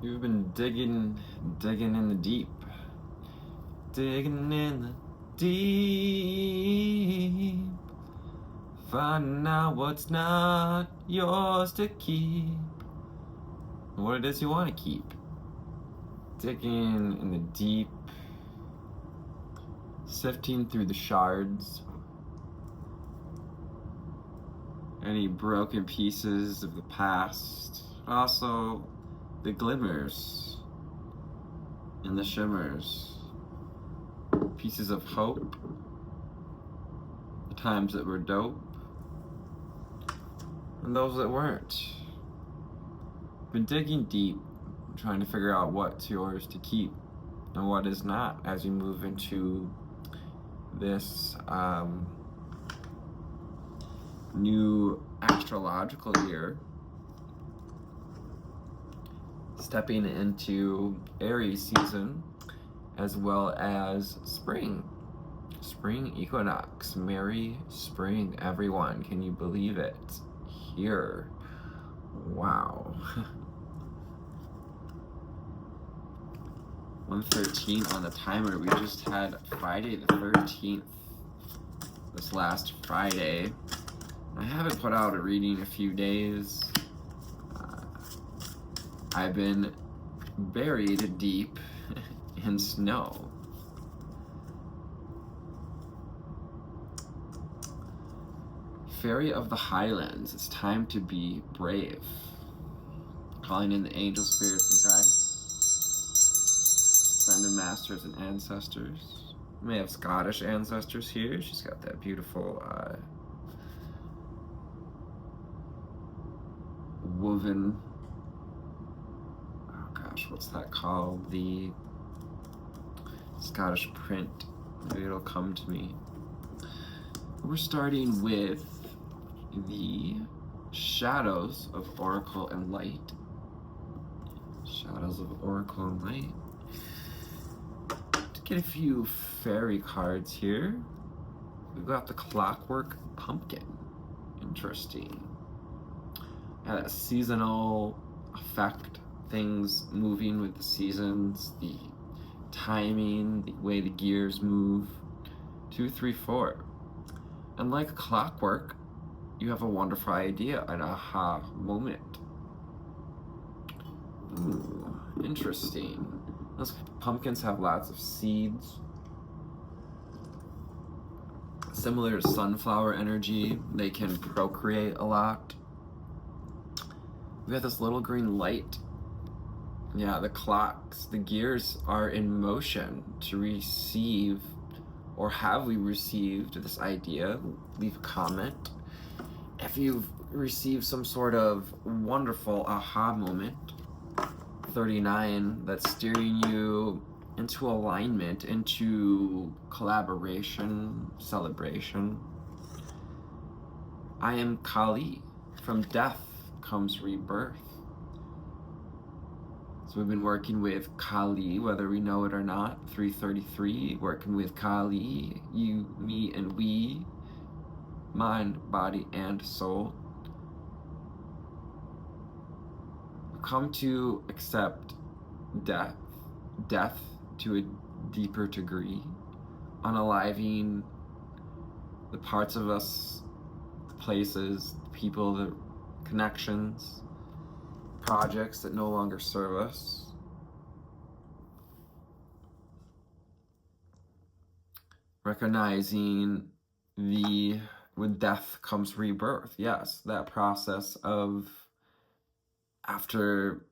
You've been digging in the deep. Digging in the deep. Finding out what's not yours to keep. And what it is you want to keep. Digging in the deep. Sifting through the shards. Any broken pieces of the past. Also, the glimmers and the shimmers. Pieces of hope. The times that were dope. And those that weren't. Been digging deep, trying to figure out what's yours to keep and what is not as you move into this new astrological year, stepping into Aries season, as well as spring equinox. Merry spring, everyone. Can you believe it? Here. Wow. 1:13 on the timer. We just had Friday the 13th, this last Friday. I haven't put out a reading in a few days. I've been buried deep in snow. Fairy of the Highlands, it's time to be brave. Calling in the angel spirits and guides. Random masters and ancestors. We may have Scottish ancestors here. She's got that beautiful woven, oh gosh, what's that called? The Scottish print. Maybe it'll come to me. We're starting with the Shadows of Oracle and Light. Shadows of Oracle and Light. Get a few fairy cards here. We've got the Clockwork Pumpkin. Interesting. Yeah, that seasonal effect, things moving with the seasons, the timing, the way the gears move. 2, 3, 4. And like clockwork, you have a wonderful idea, an aha moment. Ooh, interesting. Those pumpkins have lots of seeds. Similar to sunflower energy, they can procreate a lot. We have this little green light. Yeah, the clocks, the gears are in motion to receive, or have we received this idea? Leave a comment. If you've received some sort of wonderful aha moment, 39, that's steering you into alignment, into collaboration, celebration. I am Kali. From death comes rebirth. So we've been working with Kali, whether we know it or not. 333, working with Kali, you, me, and we, mind, body, and soul. Come to accept death to a deeper degree, unaliving the parts of us, the places, the people, the connections, projects that no longer serve us. Recognizing with death comes rebirth. Yes, that process of after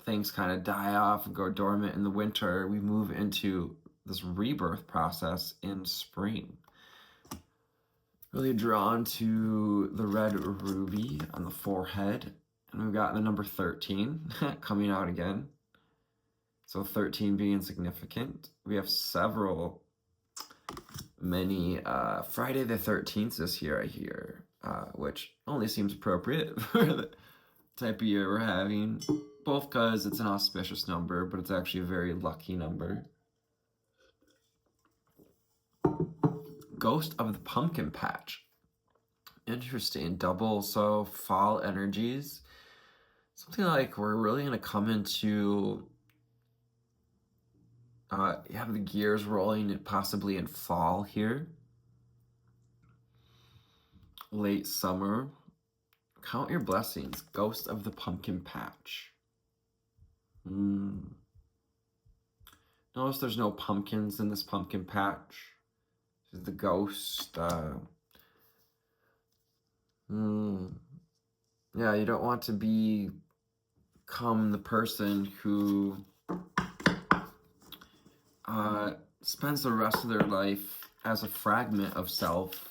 things kind of die off and go dormant in the winter, we move into this rebirth process in spring. Really drawn to the red ruby on the forehead. And we've got the number 13 coming out again. So 13 being significant. We have many Friday the 13th this year, I hear, which only seems appropriate for the type of year we're having. Both because it's an auspicious number, but it's actually a very lucky number. Ghost of the Pumpkin Patch. Interesting. Double, so fall energies. something like we're really going to come into, you have the gears rolling possibly in fall here. Late summer. Count your blessings. Ghost of the pumpkin patch. Notice there's no pumpkins in this pumpkin patch. This is the ghost. Yeah, you don't want to become the person who spends the rest of their life as a fragment of self.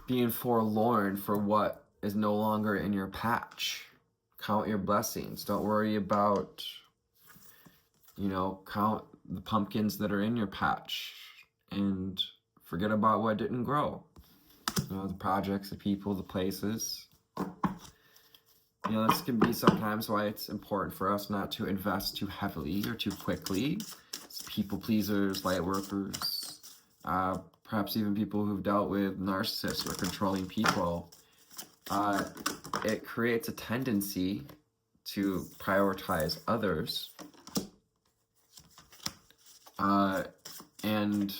Being forlorn for what is no longer in your patch. Count your blessings. Don't worry about, count the pumpkins that are in your patch and forget about what didn't grow. The projects, the people, the places. This can be sometimes why it's important for us not to invest too heavily or too quickly. It's people pleasers, light workers, perhaps even people who've dealt with narcissists or controlling people. It creates a tendency to prioritize others and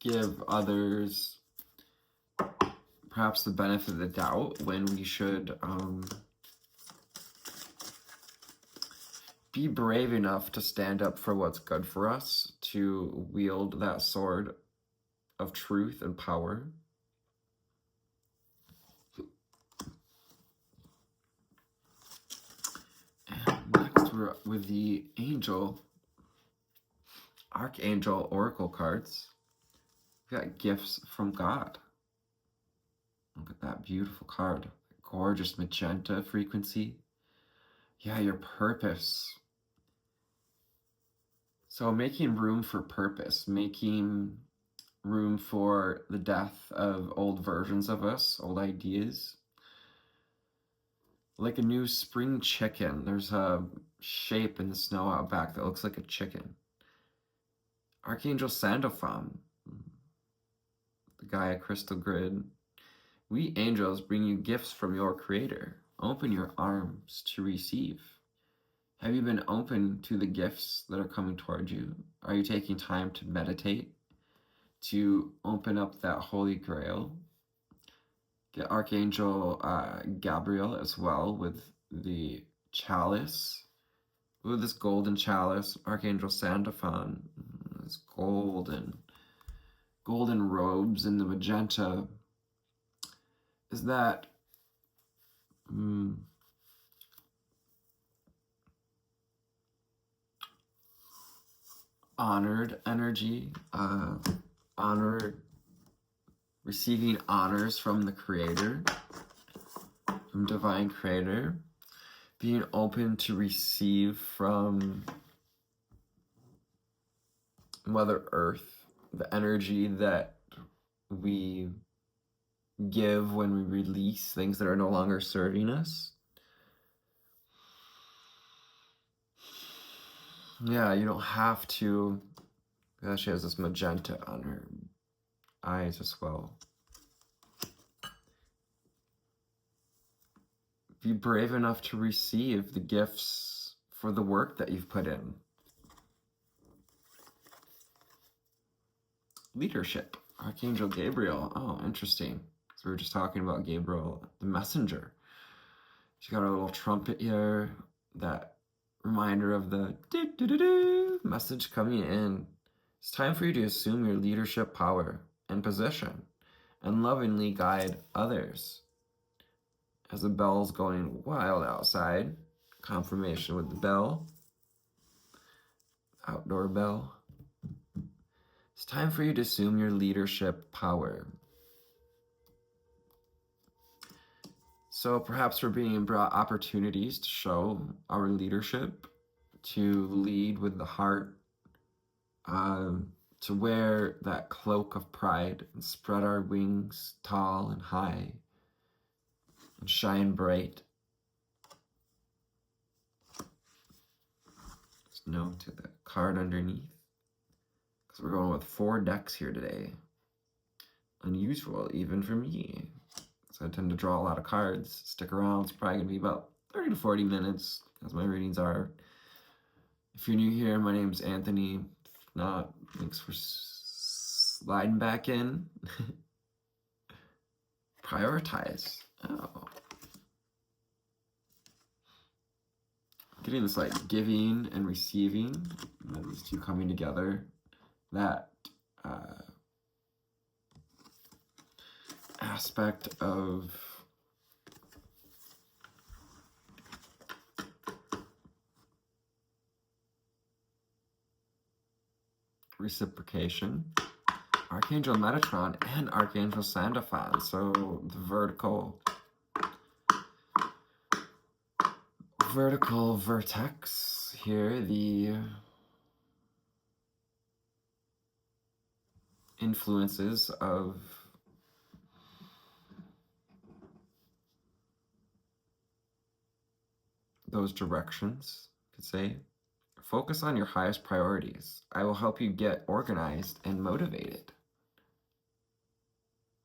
give others perhaps the benefit of the doubt when we should be brave enough to stand up for what's good for us, to wield that sword of truth and power. And next we're with the Archangel Oracle cards. We got gifts from God. Look at that beautiful card. Gorgeous magenta frequency. Yeah, your purpose. So making room for purpose, making room for the death of old versions of us, old ideas. Like a new spring chicken. There's a shape in the snow out back that looks like a chicken. Archangel Sandalphon, the Gaia crystal grid. We angels bring you gifts from your creator. Open your arms to receive. Have you been open to the gifts that are coming toward you? Are you taking time to meditate, to open up that holy grail? Get Archangel Gabriel as well with the chalice. With this golden chalice, Archangel Sandalphon, this golden robes in the magenta. Is that honored energy, receiving honors from the creator, from divine creator, being open to receive from Mother Earth, the energy that we give when we release things that are no longer serving us. Yeah, you don't have to. She has this magenta on her eyes as well. Be brave enough to receive the gifts for the work that you've put in. Leadership, Archangel Gabriel. Oh, interesting. So we were just talking about Gabriel, the messenger. She got a little trumpet here, that reminder of the message coming in. It's time for you to assume your leadership power and position and lovingly guide others. As the bell's going wild outside, confirmation with the bell, outdoor bell. It's time for you to assume your leadership power. So perhaps we're being brought opportunities to show our leadership, to lead with the heart, to wear that cloak of pride and spread our wings tall and high and shine bright. Just note to the card underneath. So we're going with 4 decks here today. Unusual, even for me. So I tend to draw a lot of cards. Stick around. It's probably going to be about 30 to 40 minutes, as my readings are. If you're new here, my name's Anthony. If not, thanks for sliding back in. Prioritize. Oh. Getting this like giving and receiving, these two coming together. That aspect of reciprocation. Archangel Metatron and Archangel Sandalphon. So the vertical vertex here, the influences of those directions, you could say. Focus on your highest priorities. I will help you get organized and motivated.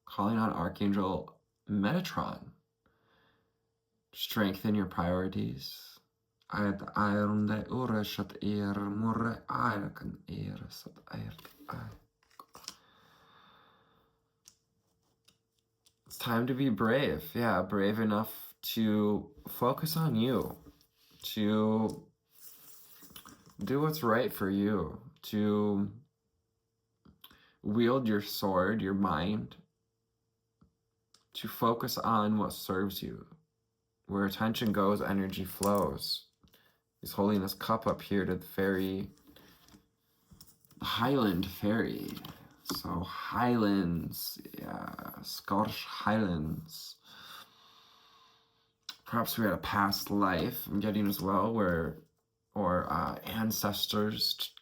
Calling on Archangel Metatron. Strengthen your priorities. It's time to be brave. Yeah, brave enough to focus on you, to do what's right for you, to wield your sword, your mind, to focus on what serves you. Where attention goes, energy flows. He's holding this cup up here to the fairy, Highland fairy. So Highlands, yeah, Scottish Highlands. Perhaps we had a past life, I'm getting as well, or ancestors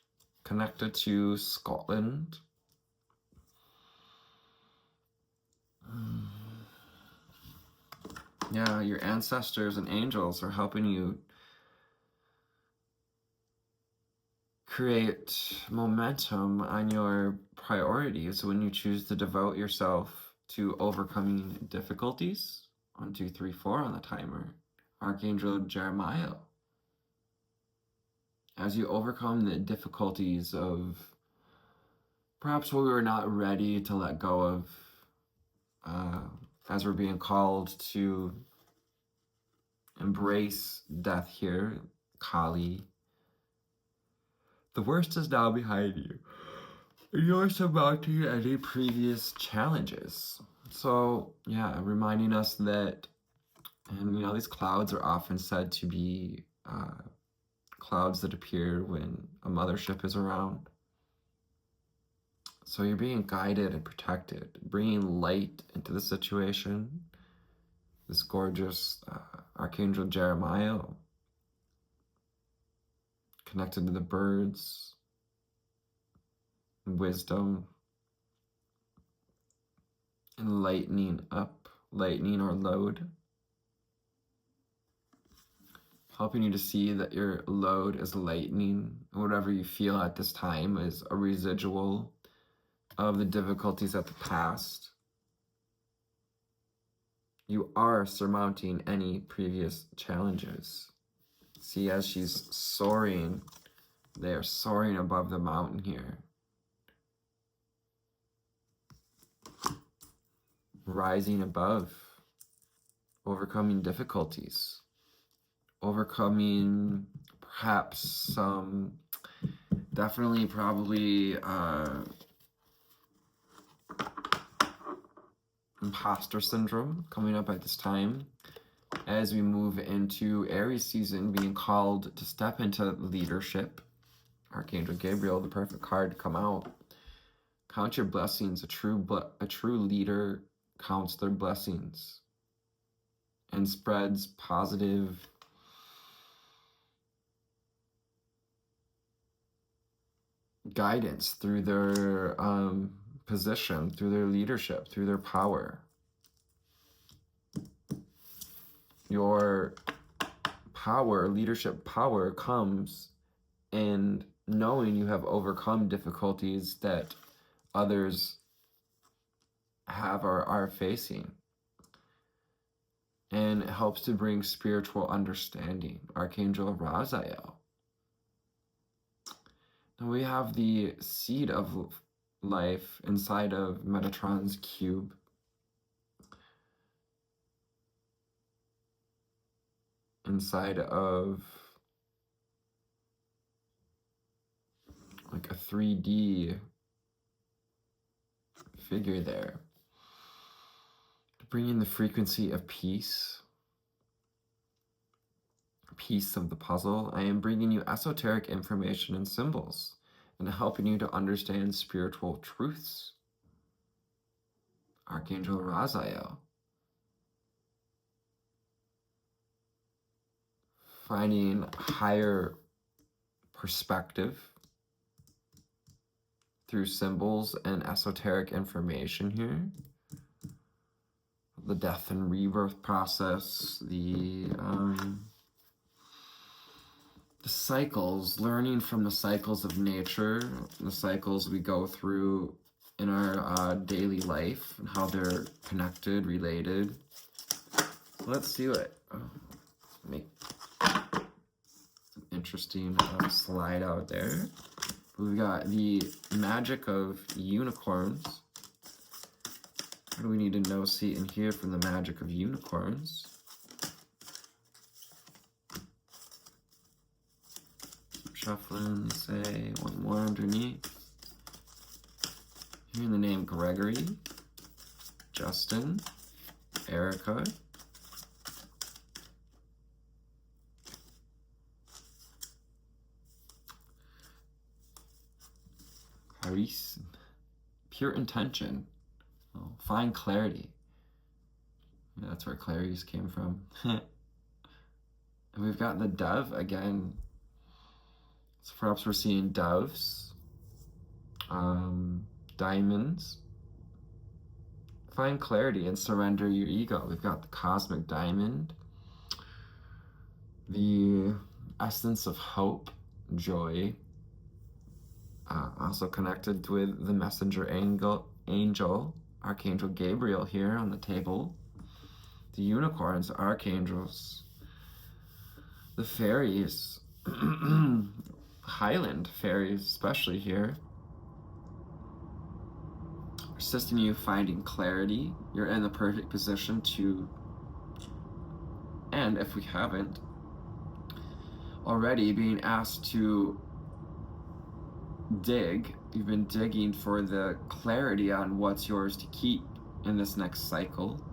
connected to Scotland. Yeah, your ancestors and angels are helping you create momentum on your priorities when you choose to devote yourself to overcoming difficulties. 1, 2, 3, 4 on the timer. Archangel Jeremiah. As you overcome the difficulties of perhaps what we were not ready to let go of, as we're being called to embrace death here, Kali. The worst is now behind you. You're surmounting any previous challenges. So, yeah, reminding us that, and you know, these clouds are often said to be clouds that appear when a mothership is around. So you're being guided and protected, bringing light into the situation. This gorgeous Archangel Jeremiah, connected to the birds, wisdom, and lightening our load. Helping you to see that your load is lightening. Whatever you feel at this time is a residual of the difficulties at the past. You are surmounting any previous challenges. See, as she's soaring, they are soaring above the mountain here. Rising above, overcoming difficulties, overcoming perhaps some, definitely probably imposter syndrome coming up at this time as we move into Aries season, being called to step into leadership. Archangel Gabriel, the perfect card to come out. Count your blessings. A true leader counts their blessings and spreads positive guidance through their position, through their leadership, through their power. Your power, leadership power, comes in knowing you have overcome difficulties that others have or are facing. And it helps to bring spiritual understanding. Archangel Raziel. Now we have the seed of life inside of Metatron's cube. Inside of like a 3D figure there. Bringing the frequency of peace. Piece of the puzzle. I am bringing you esoteric information and symbols and helping you to understand spiritual truths. Archangel Raziel. Finding higher perspective through symbols and esoteric information here. The death and rebirth process, the cycles, learning from the cycles of nature, the cycles we go through in our daily life and how they're connected, related. So let's do it. Make some interesting slide out there. We've got the magic of unicorns. What do we need to know, see, and hear from the magic of unicorns? Shuffling, say one more underneath. Hearing the name Gregory, Justin, Erica, Clarice, pure intention, find clarity. Yeah, that's where Clarice came from. And we've got the dove again. So perhaps we're seeing doves, diamonds. Find clarity and surrender your ego. We've got the cosmic diamond, the essence of hope, joy. Also connected with the messenger angel, Archangel Gabriel here on the table. The unicorns, archangels, the fairies, Highland fairies especially here, assisting you finding clarity. You're in the perfect position to, and if we haven't already, being asked to dig, you've been digging for the clarity on what's yours to keep in this next cycle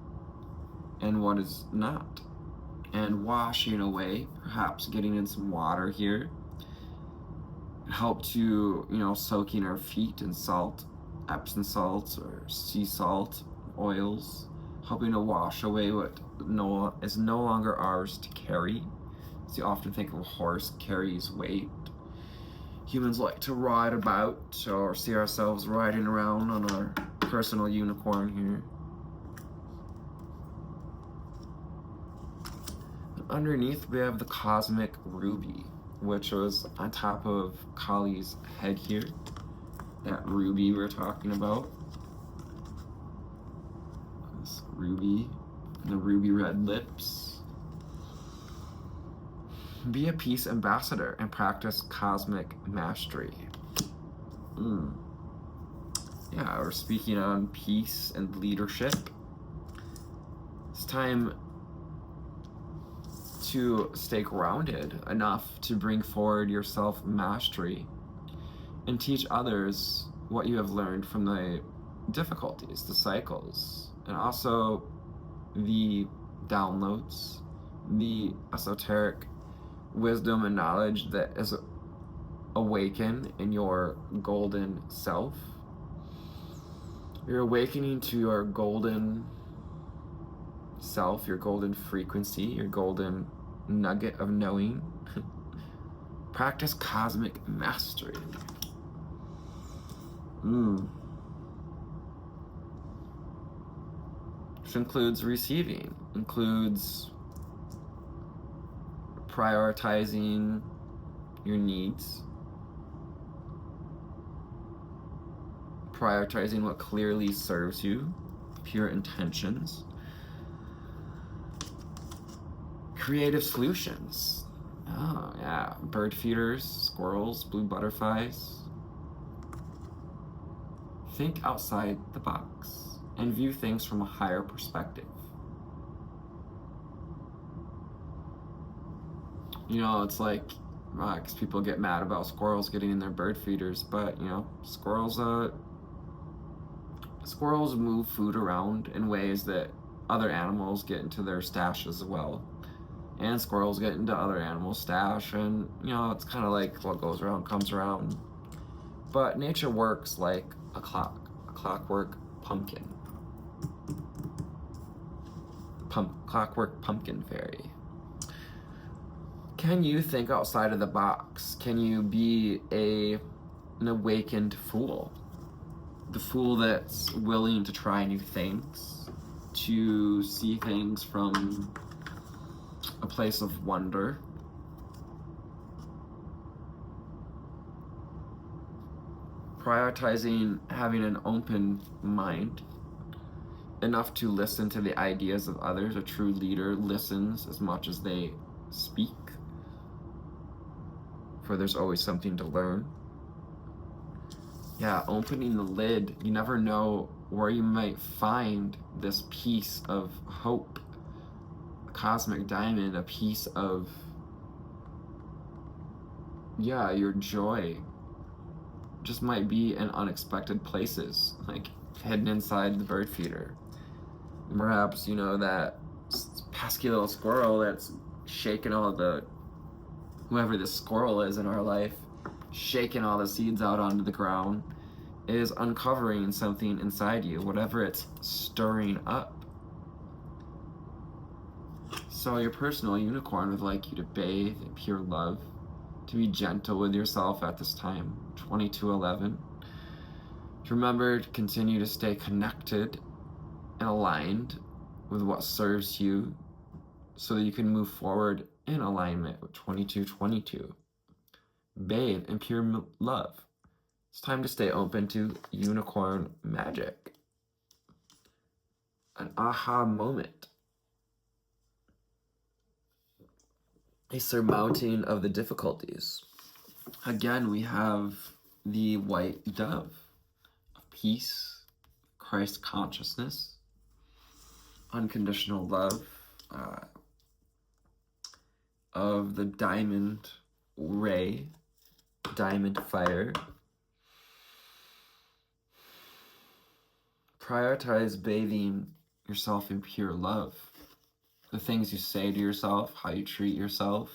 and what is not, and washing away, perhaps getting in some water here, help to, soaking our feet in salt, Epsom salts or sea salt, oils, helping to wash away what is no longer ours to carry. So you often think of a horse carries weight. Humans like to ride about or see ourselves riding around on our personal unicorn here. And underneath we have the cosmic ruby, which was on top of Kali's head here. That ruby we're talking about. This ruby and the ruby red lips. Be a peace ambassador and practice cosmic mastery. Yeah, we're speaking on peace and leadership. It's time to stay grounded enough to bring forward your self-mastery and teach others what you have learned from the difficulties, the cycles, and also the downloads, the esoteric wisdom and knowledge that is awakened in your golden self. You're awakening to your golden self, your golden frequency, your golden nugget of knowing. Practice cosmic mastery. Which includes receiving, includes prioritizing your needs, Prioritizing what clearly serves you, pure intentions. Creative solutions. Oh, yeah. Bird feeders, squirrels, blue butterflies. Think outside the box and view things from a higher perspective. You know, it's like, because people get mad about squirrels getting in their bird feeders, but, you know, squirrels move food around in ways that other animals get into their stash as well. And squirrels get into other animals' stash, and, you know, it's kind of like what goes around comes around. But nature works like a clockwork pumpkin. Clockwork pumpkin fairy. Can you think outside of the box? Can you be an awakened fool? The fool that's willing to try new things, to see things from a place of wonder. Prioritizing having an open mind, enough to listen to the ideas of others. A true leader listens as much as they speak, for there's always something to learn. Yeah, opening the lid, you never know where you might find this piece of hope, a cosmic diamond, a piece of, yeah, your joy. Just might be in unexpected places, like hidden inside the bird feeder. Perhaps, you know, that pesky little squirrel that's shaking whoever this squirrel is in our life, shaking all the seeds out onto the ground, is uncovering something inside you, whatever it's stirring up. So your personal unicorn would like you to bathe in pure love, to be gentle with yourself at this time, 2211. To remember to continue to stay connected and aligned with what serves you so that you can move forward in alignment with 2222. Bathe in pure love. It's time to stay open to unicorn magic. An aha moment. A surmounting of the difficulties. Again, we have the white dove of peace, Christ consciousness, unconditional love, of the diamond ray, diamond fire. Prioritize bathing yourself in pure love. The things you say to yourself, how you treat yourself.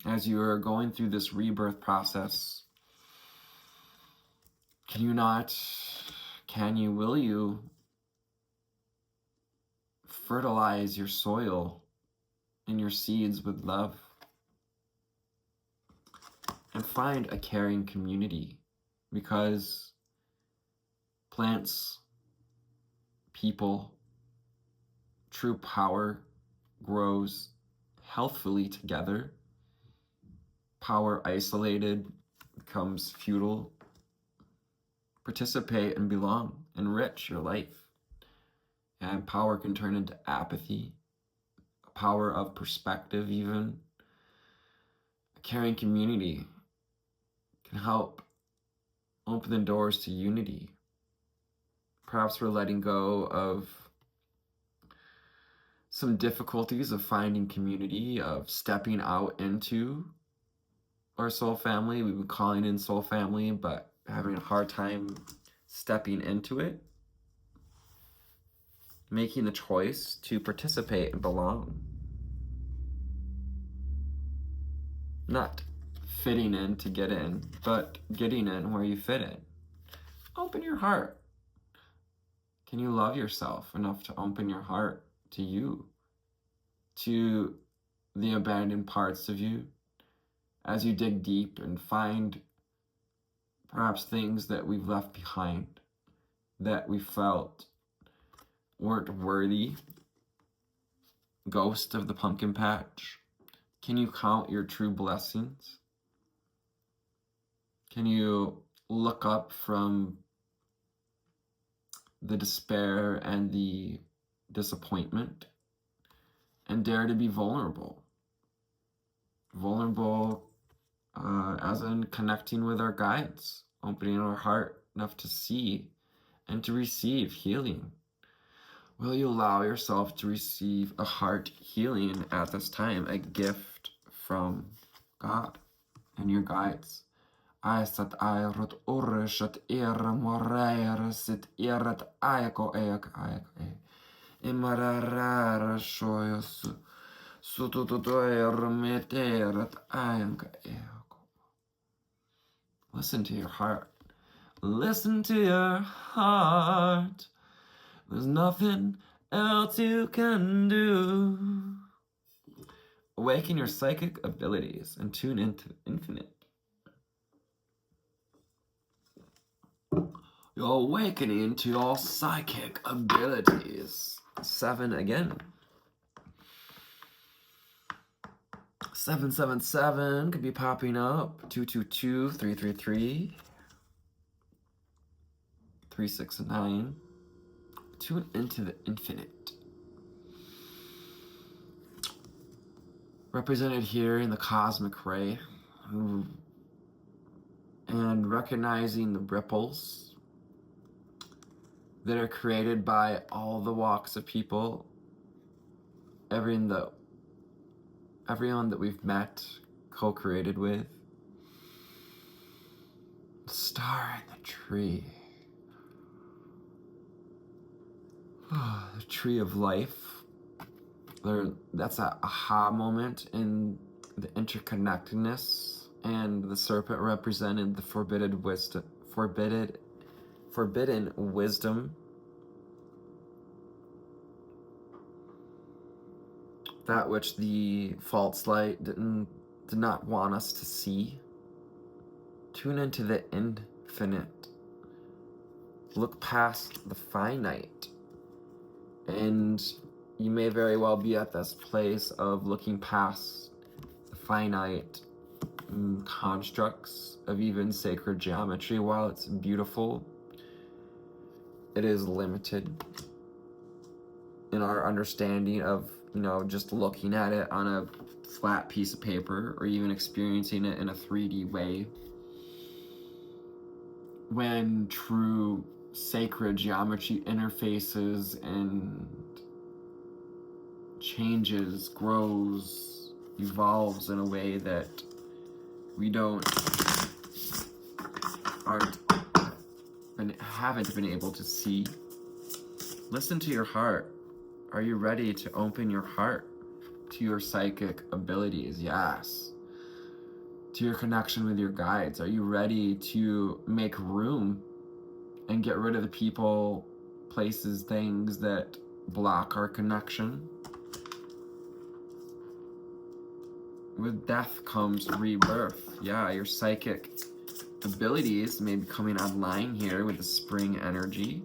As you are going through this rebirth process, will you fertilize your soil and your seeds with love? And find a caring community, because plants, people, true power grows healthfully together. Power isolated becomes futile. Participate and belong. Enrich your life. And power can turn into apathy, a power of perspective even. A caring community can help open the doors to unity. Perhaps we're letting go of some difficulties of finding community, of stepping out into our soul family. We've been calling in soul family, but having a hard time stepping into it. Making the choice to participate and belong. Not fitting in to get in, but getting in where you fit in. Open your heart. Can you love yourself enough to open your heart to you, to the abandoned parts of you, as you dig deep and find perhaps things that we've left behind, that we felt weren't worthy? Ghost of the pumpkin patch, can you count your true blessings? Can you look up from the despair and the disappointment and dare to be vulnerable? Vulnerable as in connecting with our guides, opening our heart enough to see and to receive healing. Will you allow yourself to receive a heart healing at this time, a gift from God and your guides? I sat I rot orishat era moraira sit erat aiko aik imarara shoyos sututoer meterat aik aiko. Listen to your heart. Listen to your heart. There's nothing else you can do. Awaken your psychic abilities and tune into the infinite. You're awakening to your psychic abilities. 7 again. 777 could be popping up. 222, 333, 369. Tune into the infinite. Represented here in the cosmic ray. And recognizing the ripples that are created by all the walks of people, everyone that we've met, co-created with. The star in the tree. The tree of life. That's an aha moment in the interconnectedness, and the serpent represented the forbidden wisdom. That which the false light did not want us to see. Tune into the infinite. Look past the finite. And you may very well be at this place of looking past the finite constructs of even sacred geometry. While it's beautiful, it is limited in our understanding of, just looking at it on a flat piece of paper or even experiencing it in a 3D way. When true sacred geometry interfaces and changes, grows, evolves in a way that we haven't been able to see. Listen to your heart. Are you ready to open your heart to your psychic abilities? Yes. To your connection with your guides. Are you ready to make room and get rid of the people, places, things that block our connection? With death comes rebirth. Yeah, your psychic abilities may be coming online here with the spring energy.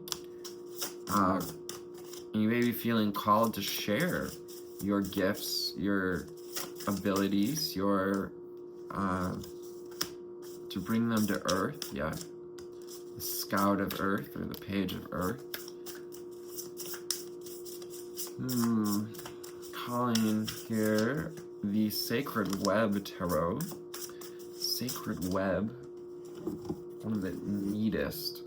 You may be feeling called to share your gifts, your abilities, to bring them to Earth. Yeah, the Scout of Earth or the Page of Earth. Calling here the Sacred Web Tarot. Sacred Web, one of the neatest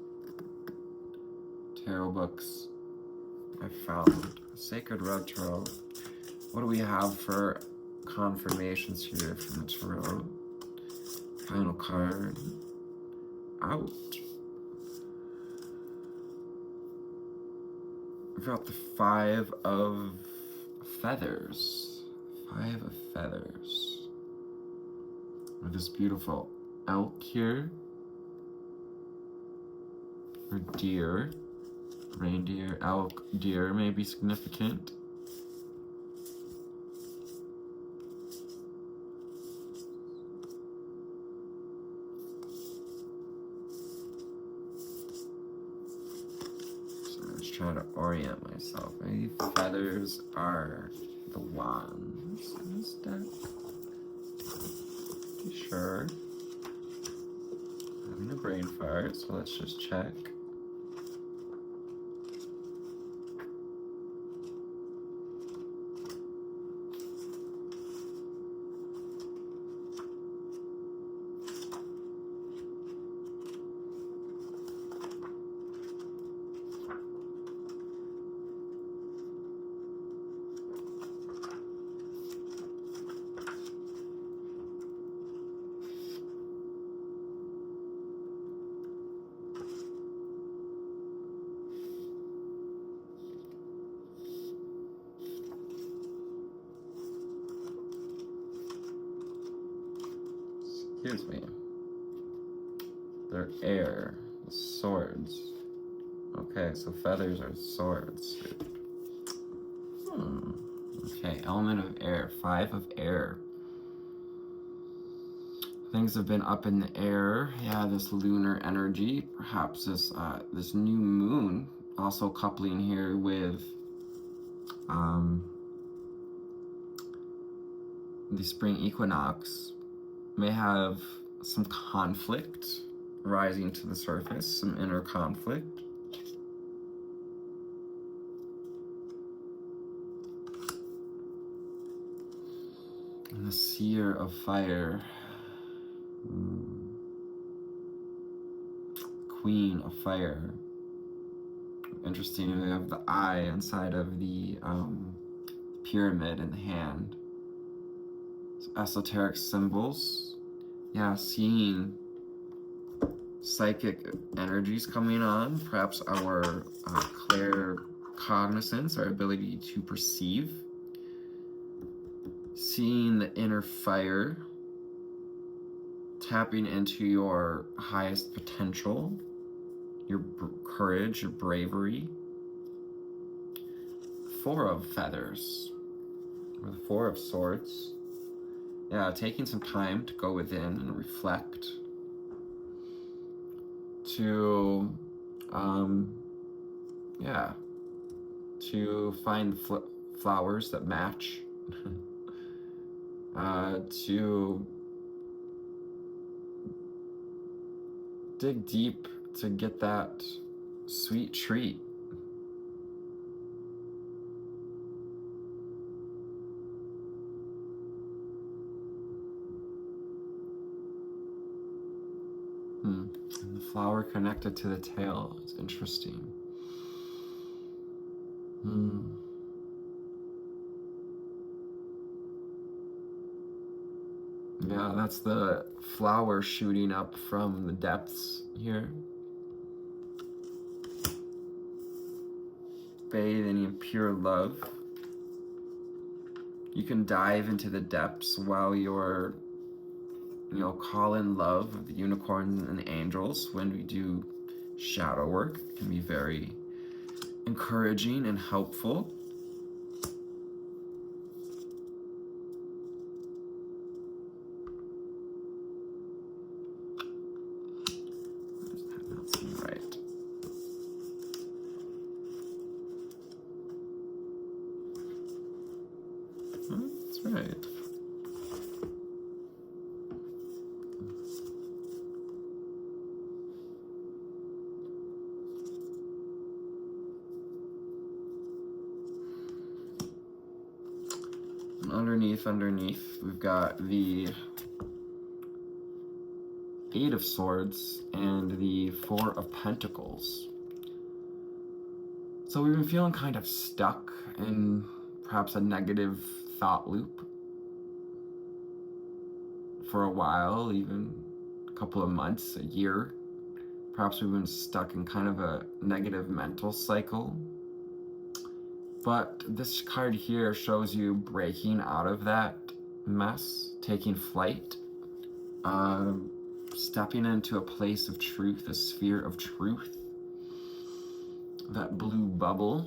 tarot books I found. Sacred Web Tarot. What do we have for confirmations here from the tarot? Final card. Out. We've got the 5 of Feathers. 5 of Feathers. With this beautiful elk here. Or deer. Reindeer, elk, deer may be significant. So I'm just trying to orient myself. Maybe feathers are the wands in this deck. Be sure. brain fart, so let's just check. Excuse me. They're air. Swords. Okay, so feathers are swords. Okay, element of air. 5 of air. Things have been up in the air. Yeah, this lunar energy. Perhaps this new moon also coupling here with the spring equinox may have some conflict rising to the surface, some inner conflict. And the seer of fire, queen of fire. Interesting, we have the eye inside of the pyramid in the hand. So esoteric symbols. Yeah, seeing psychic energies coming on, perhaps our claircognizance, our ability to perceive, seeing the inner fire, tapping into your highest potential, your courage, your bravery. 4 of feathers, or the 4 of swords. Yeah, taking some time to go within and reflect, to to find flowers that match, to dig deep to get that sweet treat. And the flower connected to the tail is interesting. Yeah, that's the flower shooting up from the depths here. Bathing in pure love. You can dive into the depths while you're, call in love of the unicorns and the angels. When we do shadow work, it can be very encouraging and helpful. That's right. That's right. Underneath, we've got the 8 of Swords and the 4 of Pentacles. So we've been feeling kind of stuck in perhaps a negative thought loop for a while, even a couple of months, a year. Perhaps we've been stuck in kind of a negative mental cycle. But this card here shows you breaking out of that mess, taking flight, stepping into a place of truth, a sphere of truth, that blue bubble.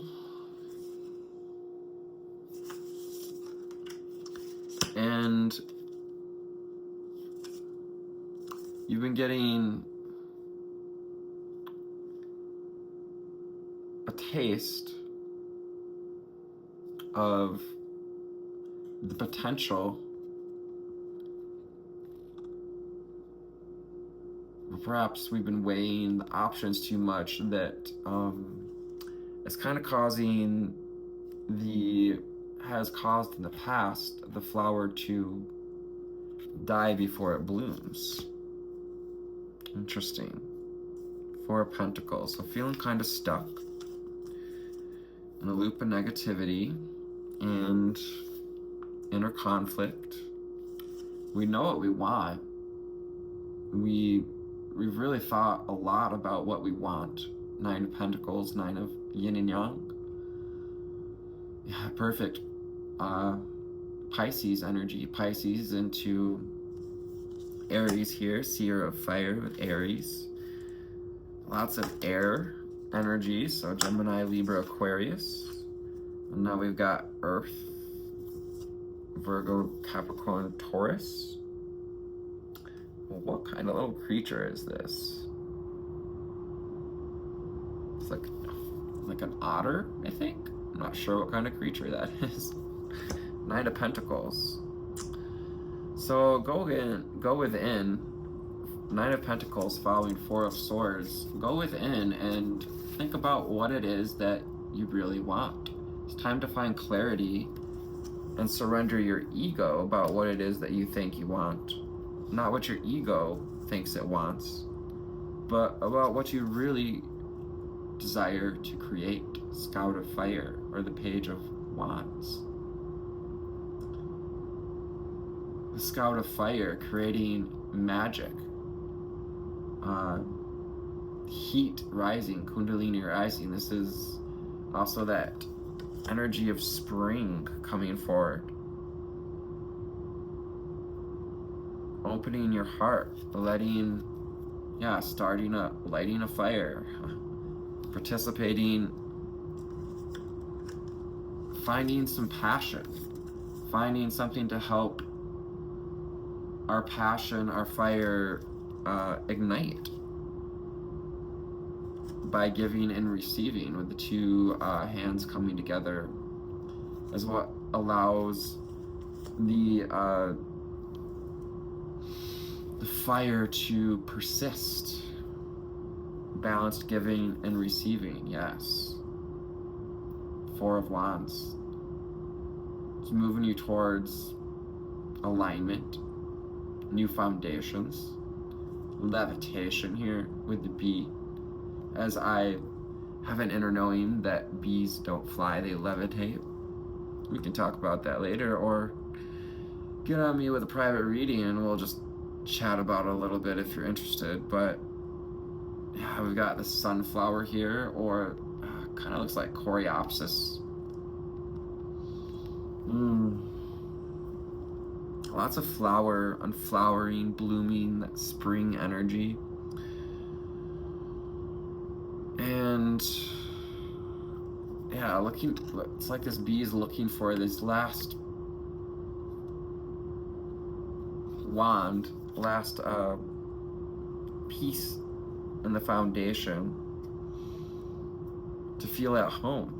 And you've been getting a taste of the potential perhaps we've been weighing the options too much that it's kind of has caused in the past the flower to die before it blooms. Interesting. Four of Pentacles. So feeling kind of stuck in a loop of negativity and inner conflict. We know what we want. We've really thought a lot about what we want. Nine of Pentacles, Nine of Yin and Yang. Yeah, perfect. Pisces energy. Pisces into Aries here. Seer of Fire with Aries. Lots of air energy. So Gemini, Libra, Aquarius. And now we've got Earth, Virgo, Capricorn, Taurus. Well, what kind of little creature is this? It's like an otter, I think. I'm not sure what kind of creature that is. Knight of Pentacles. So go within. Nine of Pentacles following Four of Swords. Go within and think about what it is that you really want. It's time to find clarity and surrender your ego about what it is that you think you want. Not what your ego thinks it wants, but about what you really desire to create. Scout of Fire or the Page of Wands. The Scout of Fire, creating magic. Heat rising, Kundalini rising. This is also that energy of spring coming forward. Opening your heart, lighting a fire, participating, finding some passion, finding something to help our passion, our fire ignite by giving and receiving, with the two hands coming together is what allows the fire to persist. Balanced giving and receiving, yes. Four of Wands. It's moving you towards alignment, new foundations, levitation here with the bee. As I have an inner knowing that bees don't fly, they levitate. We can talk about that later, or get on me with a private reading and we'll just chat about it a little bit if you're interested. But yeah, we've got the sunflower here, or kind of looks like Coreopsis. Lots of unflowering, blooming, that spring energy. And yeah, it's like this bee is looking for this last piece in the foundation to feel at home.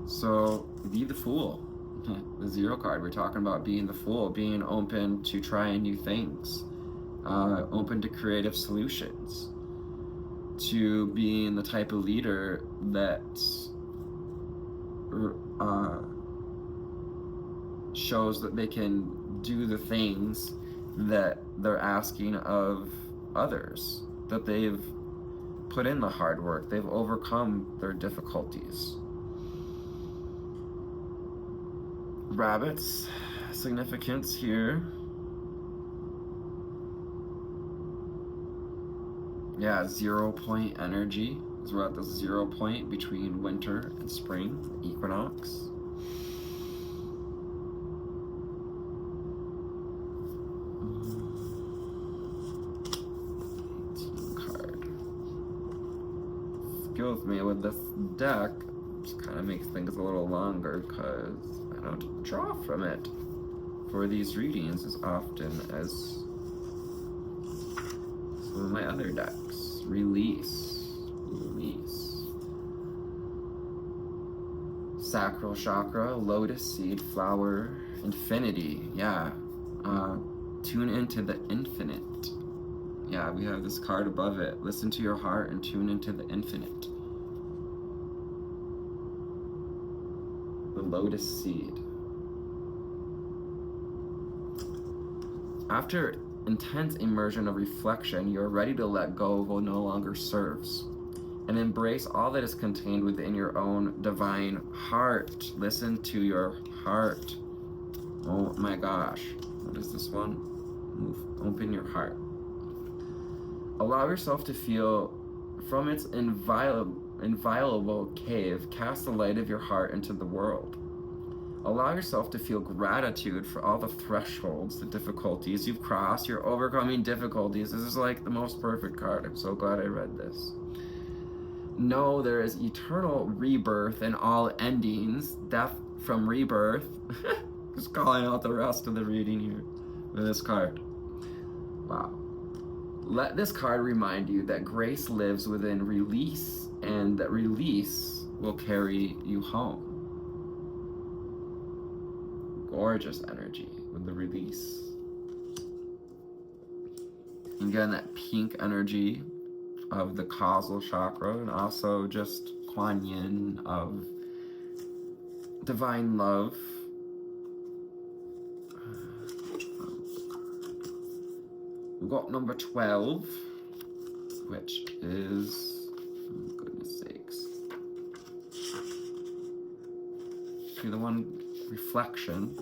So be the Fool. The Zero card, we're talking about being the Fool, being open to trying new things, open to creative solutions, to being the type of leader that shows that they can do the things that they're asking of others, that they've put in the hard work, they've overcome their difficulties. Rabbits, significance here. Yeah, 0 point energy, because we're at the 0 point between winter and spring, equinox. Card. Go with me with this deck. Just kind of makes things a little longer because I don't draw from it for these readings as often as some of my other decks. Release. Sacral chakra, lotus seed, flower, infinity. Yeah. Tune into the infinite. Yeah, we have this card above it. Listen to your heart and tune into the infinite. The lotus seed. After intense immersion of reflection, you are ready to let go of what no longer serves and embrace all that is contained within your own divine heart. Listen to your heart. Oh my gosh. What is this one? Open your heart. Allow yourself to feel from its inviolable cave, cast the light of your heart into the world. Allow yourself to feel gratitude for all the thresholds, the difficulties you've crossed. You're overcoming difficulties. This is like the most perfect card. I'm so glad I read this. Know there is eternal rebirth in all endings, death from rebirth. Just calling out the rest of the reading here with this card. Wow. Let this card remind you that grace lives within release, and that release will carry you home. Gorgeous energy with the release. Again, that pink energy of the causal chakra, and also just Kuan Yin of divine love. We've got number 12, which is, oh goodness sakes, okay, the one, reflection.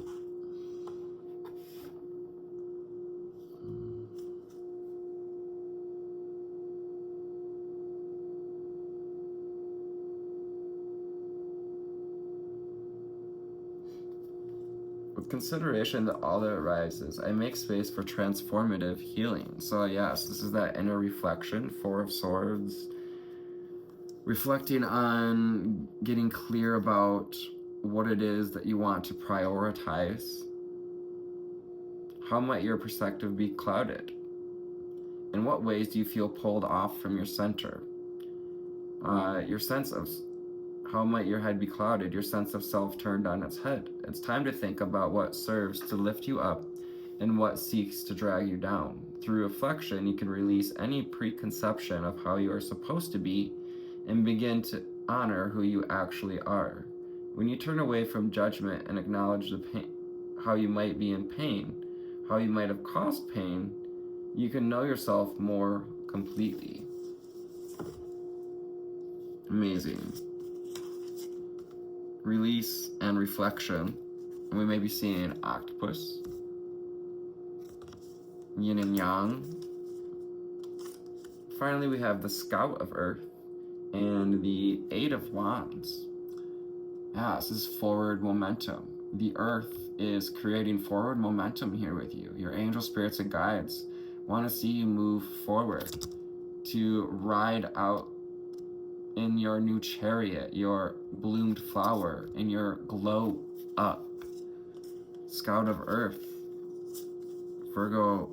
With consideration that all that arises, I make space for transformative healing. So yes, this is that inner reflection, Four of Swords. Reflecting on getting clear about what it is that you want to prioritize. How might your perspective be clouded? In what ways do you feel pulled off from your center? Your sense of, how might your head be clouded? Your sense of self turned on its head. It's time to think about what serves to lift you up and what seeks to drag you down. Through reflection, you can release any preconception of how you are supposed to be and begin to honor who you actually are. When you turn away from judgment and acknowledge the pain, how you might be in pain, how you might have caused pain, you can know yourself more completely. Amazing. Release and reflection. And we may be seeing an octopus. Yin and Yang. Finally, we have the Scout of Earth and the Eight of Wands. Yeah, this is forward momentum. The Earth is creating forward momentum here with you. Your angel spirits and guides want to see you move forward, to ride out in your new chariot, your bloomed flower, in your glow up. Scout of Earth, Virgo,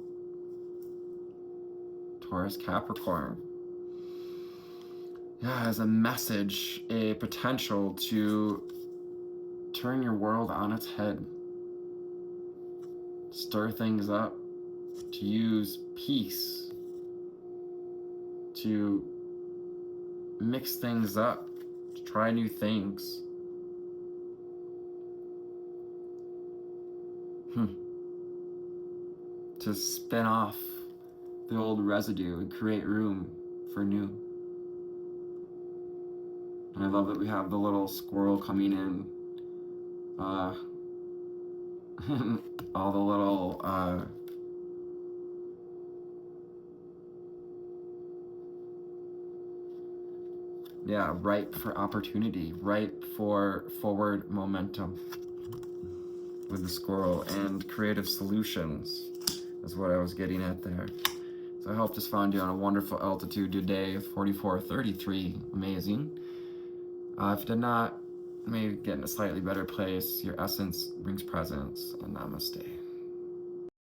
Taurus, Capricorn. Yeah, as a message, a potential to turn your world on its head, stir things up, to use peace, to mix things up, to try new things. To spin off the old residue and create room for new. And I love that we have the little squirrel coming in. All the little ripe for opportunity, ripe for forward momentum with the squirrel, and creative solutions is what I was getting at there. So I hope this found you on a wonderful altitude today of 4433. Amazing. If you did not, maybe get in a slightly better place. Your essence brings presence, and namaste.